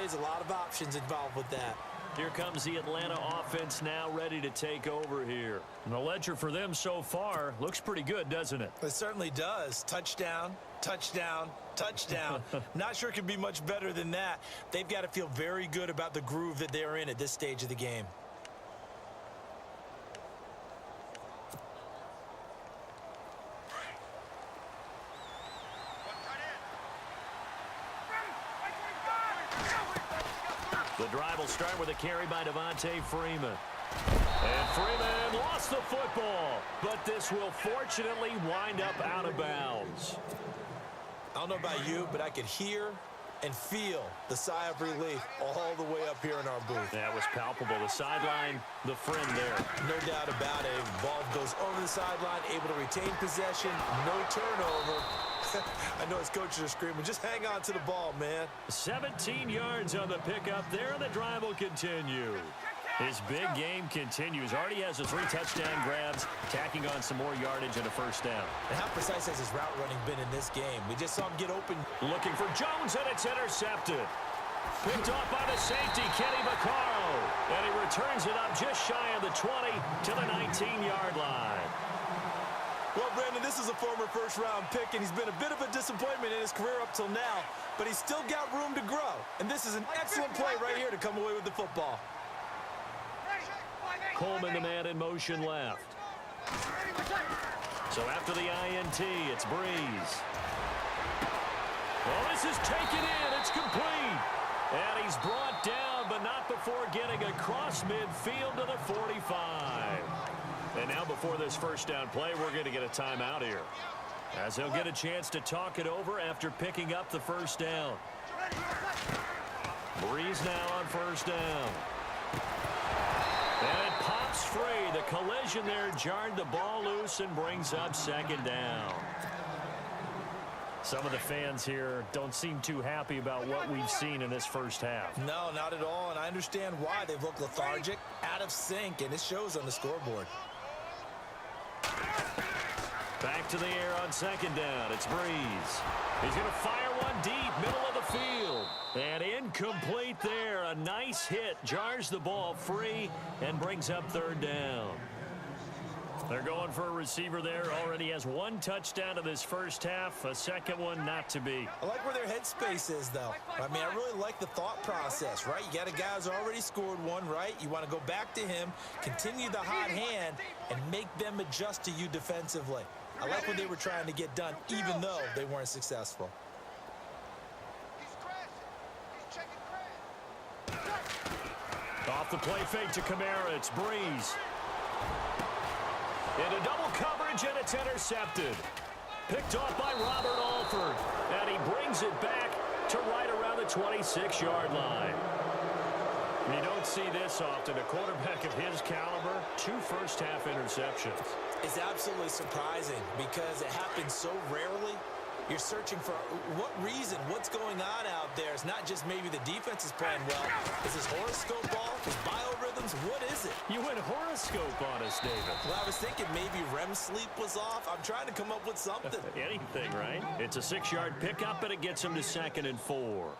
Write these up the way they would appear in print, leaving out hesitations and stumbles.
plays, a lot of options involved with that. Here comes the Atlanta offense now ready to take over here. And the ledger for them so far looks pretty good, doesn't it? It certainly does. Touchdown, touchdown, touchdown. Not sure it can be much better than that. They've got to feel very good about the groove that they're in at this stage of the game. The drive will start with a carry by Devontae Freeman. And Freeman lost the football, but this will fortunately wind up out of bounds. I don't know about you, but I could hear and feel the sigh of relief all the way up here in our booth. That was palpable. The sideline, the friend there. No doubt about it. Ball goes over the sideline, able to retain possession, no turnover. I know his coaches are screaming, just hang on to the ball, man. 17 yards on the pickup there, and the drive will continue. His big game continues. Already has the 3 touchdown grabs, tacking on some more yardage and a first down. And how precise has his route running been in this game? We just saw him get open. Looking for Jones, and it's intercepted. Picked off by the safety, Kenny Vaccaro. And he returns it up just shy of the 20 to the 19-yard line. Well, Brandon, this is a former first-round pick, and he's been a bit of a disappointment in his career up till now, but he's still got room to grow. And this is an excellent play right here to come away with the football. Coleman, the man in motion left. So after the INT, it's Breeze. Well, this is taken in. It's complete. And he's brought down, but not before getting across midfield to the 45. And now before this first down play, we're going to get a timeout here, as he'll get a chance to talk it over after picking up the first down. Breeze now on first down. And it pops free. The collision there jarred the ball loose and brings up second down. Some of the fans here don't seem too happy about what we've seen in this first half. No, not at all, and I understand why. They've looked lethargic, out of sync, and it shows on the scoreboard. Back to the air on second down. It's Breeze. He's going to fire one deep, middle of the field. And incomplete there. A nice hit. Jars the ball free and brings up third down. They're going for a receiver there. Already has 1 touchdown in this first half. A second one not to be. I like where their headspace is, though. I mean, I really like the thought process, right? You got a guy who's already scored one, right? You want to go back to him, continue the hot hand, and make them adjust to you defensively. I like what they were trying to get done, even though they weren't successful. Off the play fake to Kamara. It's Breeze. Into double coverage, and it's intercepted. Picked off by Robert Alford. And he brings it back to right around the 26-yard line. You don't see this often. A quarterback of his caliber, 2 first-half interceptions. It's absolutely surprising because it happens so rarely. You're searching for what reason, what's going on out there. It's not just maybe the defense is playing well. Is this horoscope ball? Is biorhythms? What is it? You went horoscope on us, David. Well, I was thinking maybe REM sleep was off. I'm trying to come up with something. Anything, right? It's a 6-yard pickup, and it gets him to 2nd and 4.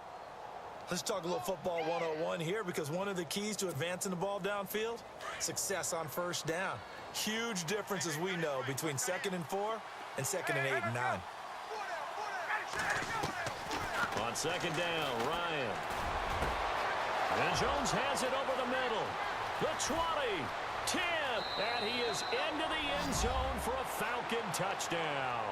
Let's talk a little football 101 here, because one of the keys to advancing the ball downfield, success on first down. Huge difference, as we know, between 2nd and 4 and 2nd and 8 and 9. On second down, Ryan. And Jones has it over the middle. The 20, 10, and he is into the end zone for a Falcon touchdown.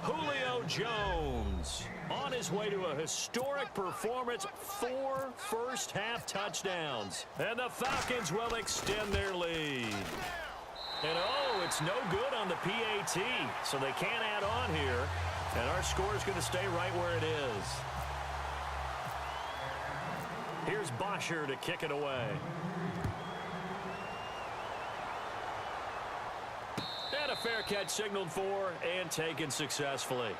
Julio Jones on his way to a historic performance, 4 first-half touchdowns. And the Falcons will extend their lead. And oh, it's no good on the PAT, so they can't add on here. And our score is going to stay right where it is. Here's Bosher to kick it away. And a fair catch signaled for and taken successfully.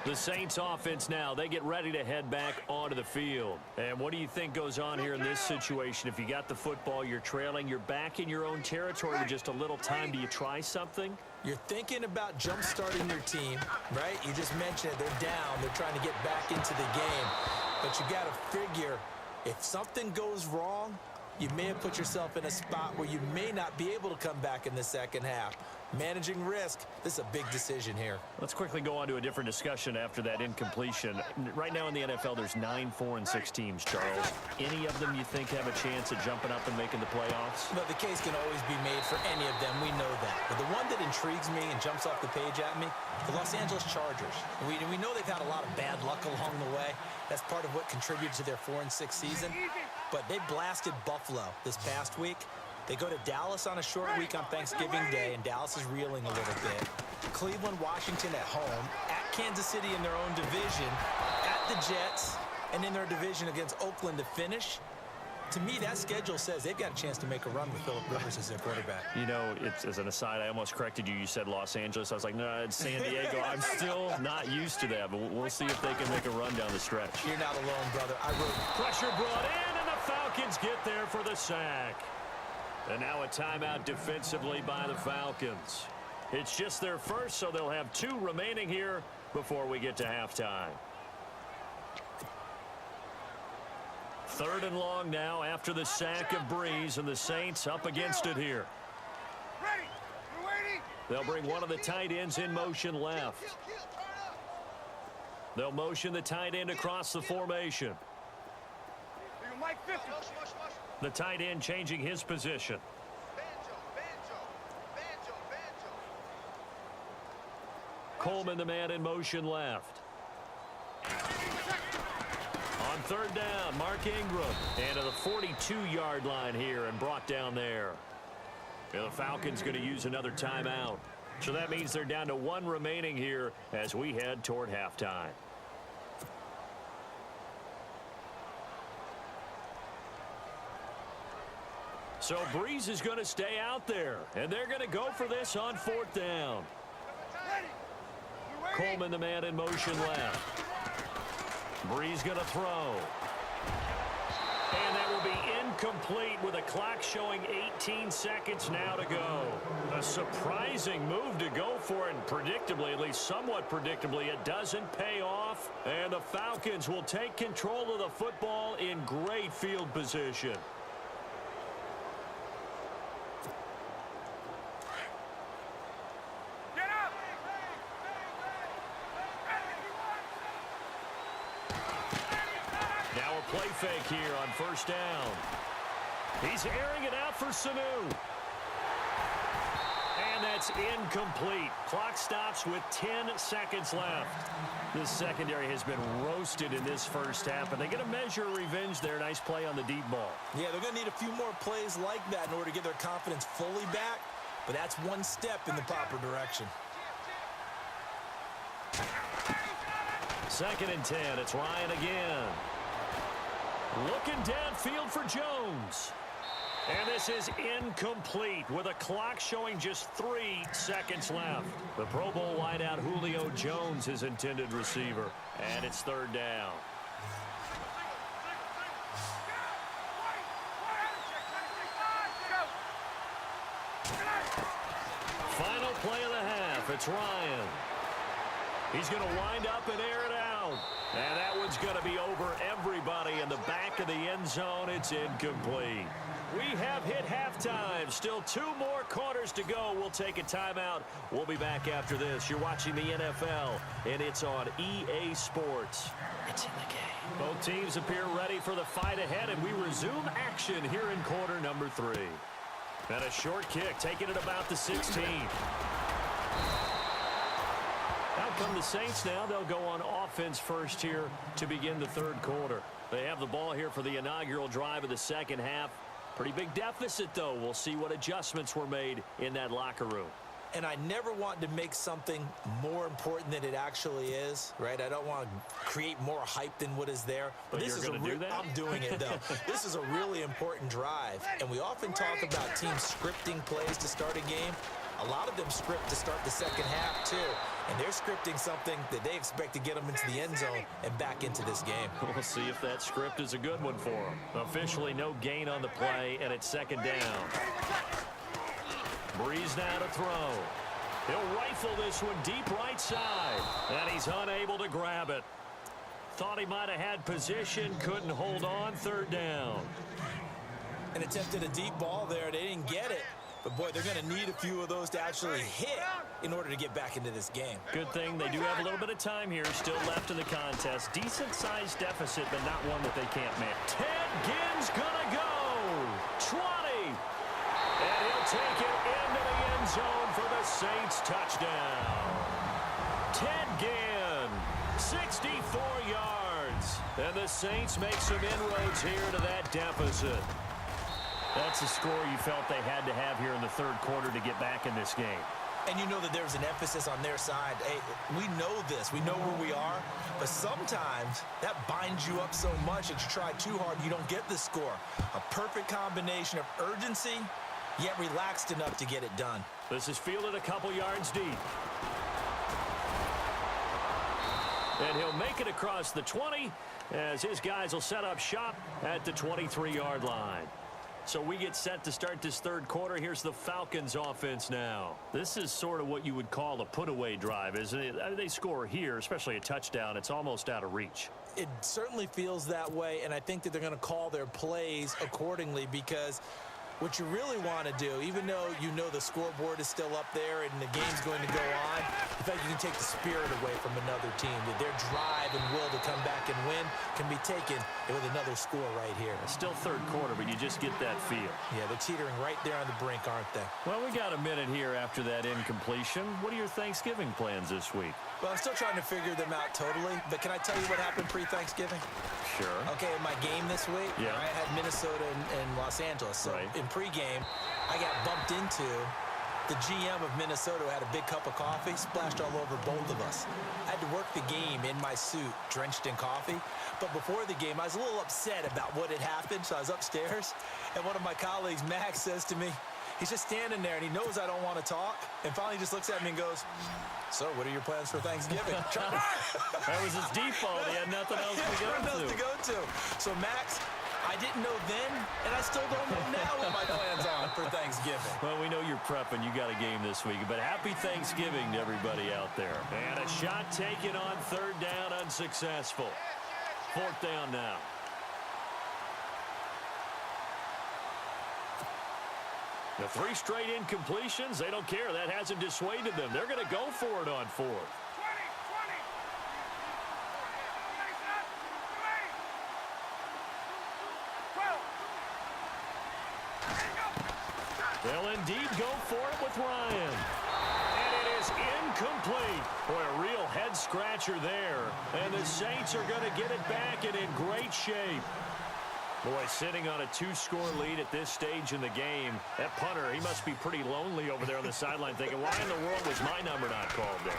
The Saints offense now, they get ready to head back onto the field. And what do you think goes on here in this situation? If you got the football, you're trailing, you're back in your own territory with just a little time. Do you try something? You're thinking about jump-starting your team, right? You just mentioned it. They're down. They're trying to get back into the game. But you got to figure, if something goes wrong, you may have put yourself in a spot where you may not be able to come back in the second half. Managing risk, this is a big decision here. Let's quickly go on to a different discussion after that incompletion. Right now in the NFL, there's 9 4-6 teams, Charles. Any of them you think have a chance at jumping up and making the playoffs? But the case can always be made for any of them. We know that. But the one that intrigues me and jumps off the page at me, the Los Angeles Chargers. We know they've had a lot of bad luck along the way. That's part of what contributed to their 4-6 season. But they blasted Buffalo this past week. They go to Dallas on a short week on Thanksgiving Day, and Dallas is reeling a little bit. Cleveland, Washington at home, at Kansas City in their own division, at the Jets, and in their division against Oakland to finish. To me, that schedule says they've got a chance to make a run with Phillip Rivers as their quarterback. You know, as an aside, I almost corrected you. You said Los Angeles. I was like, no, it's San Diego. I'm still not used to that, but we'll see if they can make a run down the stretch. You're not alone, brother. Pressure brought in, and the Falcons get there for the sack. And now a timeout defensively by the Falcons. It's just their first, so they'll have 2 remaining here before we get to halftime. 3rd and long now after the sack of Breeze, and the Saints up against it here. They'll bring one of the tight ends in motion left. They'll motion the tight end across the formation. The tight end changing his position. Coleman, the man in motion left. On 3rd down, Mark Ingram. And to the 42-yard line here and brought down there. And the Falcons going to use another timeout. So that means they're down to 1 remaining here as we head toward halftime. So Breeze is going to stay out there, and they're going to go for this on 4th down. Coleman, the man in motion left. Breeze going to throw. And that will be incomplete with a clock showing 18 seconds now to go. A surprising move to go for it, and predictably, at least somewhat predictably, it doesn't pay off. And the Falcons will take control of the football in great field position. Play fake here on 1st down. He's airing it out for Sanu. And that's incomplete. Clock stops with 10 seconds left. This secondary has been roasted in this first half, and they get a measure of revenge there. Nice play on the deep ball. Yeah, they're going to need a few more plays like that in order to get their confidence fully back, but that's one step in the proper direction. 2nd and 10. It's Ryan again. Looking downfield for Jones. And this is incomplete with a clock showing just 3 seconds left. The Pro Bowl wideout Julio Jones, his intended receiver. And it's 3rd down. Final play of the half. It's Ryan. He's going to wind up and air it out. And that one's going to be over everybody in the back of the end zone. It's incomplete. We have hit halftime. Still 2 more quarters to go. We'll take a timeout. We'll be back after this. You're watching the NFL, and it's on EA Sports. It's in the game. Both teams appear ready for the fight ahead, and we resume action here in quarter number 3. And a short kick, taking it about the 16. Out come the Saints now. They'll go on offense first here to begin the 3rd quarter. They have the ball here for the inaugural drive of the 2nd half. Pretty big deficit, though. We'll see what adjustments were made in that locker room. And I never want to make something more important than it actually is, right? I don't want to create more hype than what is there. But this is do that? I'm doing it, though. This is a really important drive. And we often talk about teams scripting plays to start a game. A lot of them script to start the 2nd half, too. And they're scripting something that they expect to get them into the end zone and back into this game. We'll see if that script is a good one for them. Officially no gain on the play, and it's 2nd down. Breeze now to throw. He'll rifle this one deep right side, and he's unable to grab it. Thought he might have had position, couldn't hold on, third down. And attempted a deep ball there. They didn't get it. But, boy, they're going to need a few of those to actually hit in order to get back into this game. Good thing they do have a little bit of time here still left in the contest. Decent-sized deficit, but not one that they can't make. Ted Ginn's going to go. 20. And he'll take it into the end zone for the Saints touchdown. Ted Ginn, 64 yards. And the Saints make some inroads here to that deficit. That's a score you felt they had to have here in the third quarter to get back in this game. And you know that there's an emphasis on their side. Hey, we know this. We know where we are. But sometimes that binds you up so much that you try too hard, you don't get the score. A perfect combination of urgency, yet relaxed enough to get it done. This is fielded a couple yards deep. And he'll make it across the 20 as his guys will set up shop at the 23-yard line. So we get set to start this third quarter. Here's the Falcons offense now. This is sort of what you would call a put-away drive, isn't it? I mean, they score here, especially a touchdown. It's almost out of reach. It certainly feels that way, and I think that they're going to call their plays accordingly because what you really want to do, even though you know the scoreboard is still up there and the game's going to go on, in fact, you can take the spirit away from another team. Their drive and will to come back and win can be taken with another score right here. It's still third quarter, but you just get that feel. Yeah, they're teetering right there on the brink, aren't they? Well, we got a minute here after that incompletion. What are your Thanksgiving plans this week? Well, I'm still trying to figure them out totally, but can I tell you what happened pre-Thanksgiving? Sure. Okay, in my game this week, yeah. I had Minnesota and Los Angeles. So right. In pregame, I got bumped into the GM of Minnesota who had a big cup of coffee, splashed all over both of us. I had to work the game in my suit, drenched in coffee. But before the game, I was a little upset about what had happened, so I was upstairs. And one of my colleagues, Max, says to me, he's just standing there, and he knows I don't want to talk, and finally just looks at me and goes, so what are your plans for Thanksgiving? That was his default. He had nothing else to go to. So, Max, I didn't know then, and I still don't know now what my plans are for Thanksgiving. Well, we know you're prepping. You got a game this week. But happy Thanksgiving to everybody out there. And a shot taken on third down, unsuccessful. Fourth down now. The three straight incompletions, they don't care. That hasn't dissuaded them. They're going to go for it on fourth. They'll indeed go for it with Ryan. And it is incomplete. Boy, a real head-scratcher there. And the Saints are going to get it back and in great shape. Boy, sitting on a two-score lead at this stage in the game. That punter, he must be pretty lonely over there on the sideline thinking, why in the world was my number not called there?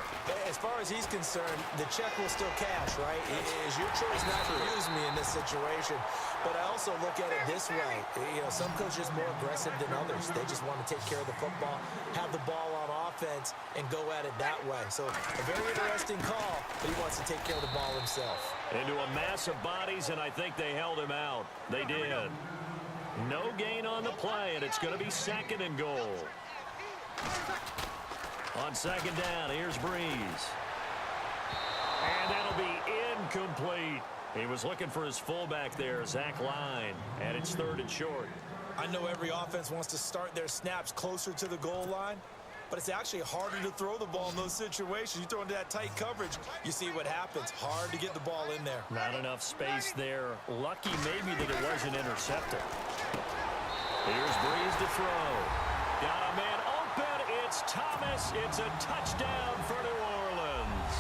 As far as he's concerned, the check will still cash, right? It is your choice not to use me in this situation. But I also look at it this way. You know, some coaches are more aggressive than others. They just want to take care of the football, have the ball on offense, and go at it that way. So a very interesting call, but he wants to take care of the ball himself. Into a mass of bodies, and I think they held him out. They did. No gain on the play, and it's going to be second and goal. On second down, here's Breeze. And that'll be incomplete. He was looking for his fullback there, Zach Line, and it's third and short. I know every offense wants to start their snaps closer to the goal line, but it's actually harder to throw the ball in those situations. You throw into that tight coverage, you see what happens. Hard to get the ball in there. Not enough space there. Lucky maybe that it wasn't intercepted. Here's Breeze to throw. Got a man open. It's Thomas. It's a touchdown for New Orleans.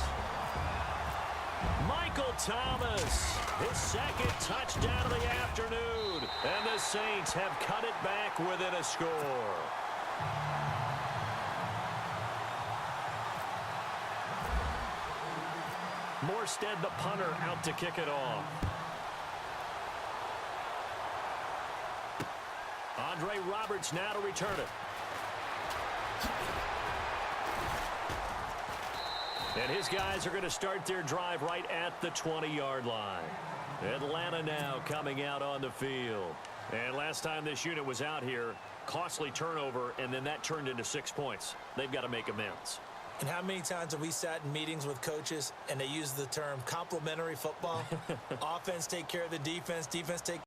Michael Thomas, his second touchdown of the afternoon. And the Saints have cut it back within a score. Morstead, the punter, out to kick it off. Andre Roberts now to return it. And his guys are going to start their drive right at the 20-yard line. Atlanta now coming out on the field. And last time this unit was out here, costly turnover, and then that turned into 6 points. They've got to make amends. And how many times have we sat in meetings with coaches and they use the term complementary football? Offense take care of the defense, defense take